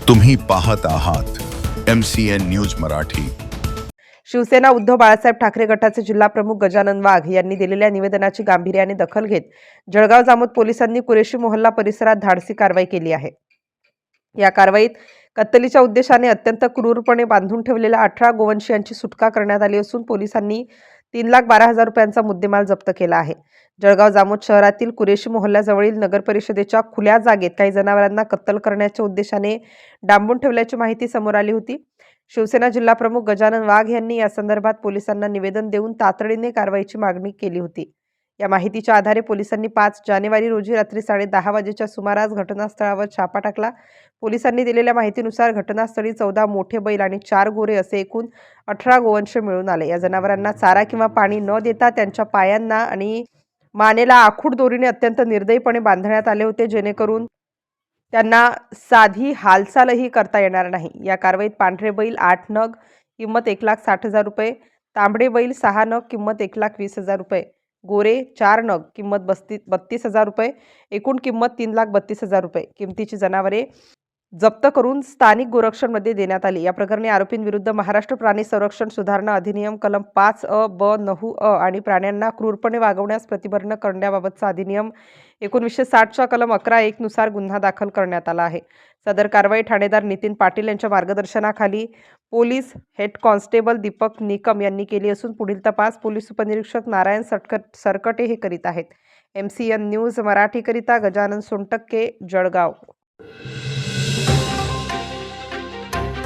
तुम्ही पाहत आहात MCN न्यूज मराठी। शिवसेना उद्धव बाळासाहेब ठाकरे गटाचे जिल्हा प्रमुख गजानन वाघ यांनी दिलेल्या निवेदनाची गांभीर्याने दखल घेत जळगाव जामोद पोलिसांनी कुरेशी मोहल्ला परिसरात धाडसी कारवाई केली आहे। या कारवाईत कत्तलीच्या उद्देशाने अत्यंत क्रूरपणे बांधून ठेवलेल्या 18 गोवंशीयांची सुटका करण्यात आली असून पोलिसांनी 3,12,000 रुपयांचा मुद्देमाल जप्त केला आहे। जळगाव जामोद शहरातील कुरेशी मोहल्ल्याजवळील नगर परिषदेच्या खुल्या जागेत काही जनावरांना कत्तल करण्याच्या उद्देशाने डांबून ठेवल्याची माहिती समोर आली होती। शिवसेना जिल्हा प्रमुख गजानन वाघ यांनी या संदर्भात पोलिसांना निवेदन देऊन तातडीने कारवाईची मागणी केली होती। या माहितीच्या आधारे पोलिसांनी 5 जानेवारी रोजी रात्री 10:30 वाजेच्या सुमारास घटनास्थळावर छापा टाकला। पोलिसांनी दिलेल्या माहितीनुसार घटनास्थळी 14 मोठे बैल आणि 4 गोरे असे एकूण 18 गोवंश मिळून आले। या जनावरांना चारा किंवा पाणी न देता त्यांच्या पायांना आणि मानेला आखूड दोरीने अत्यंत निर्दयीपणे बांधण्यात आले होते, जेणेकरून त्यांना साधी हालचालही करता येणार नाही। या कारवाईत पांढरे बैल 8 नग किंमत 1,60,000 रुपये, तांबडे बैल 6 नग किंमत 1,20,000 रुपये, गोरे 4 नग किंमत 32,000 रुपये, एकूण किंमत 3,32,000 रुपये किमतीची जनावरे जप्त करून स्थानिक गोरक्षणमध्ये देण्यात आली। या प्रकरणी आरोपींविरुद्ध महाराष्ट्र प्राणी संरक्षण सुधारणा अधिनियम कलम 5 ब 9 आणि प्राण्यांना क्रूरपणे वागवण्यास प्रतिबंध करण्याबाबतचा अधिनियम 1960 कलम 11(1) नुसार गुन्हा दाखल करण्यात आला आहे। सदर कारवाई ठाणेदार नितीन पाटील यांच्या मार्गदर्शनाखाली police head constable Deepak Nikam यांनी केली असून पुढील तपास पोलीस उपनिरीक्षक नारायण सरकटे हे करीत आहेत। MCN न्यूज मराठीकरिता गजानन सोनटक्के, जळगाव।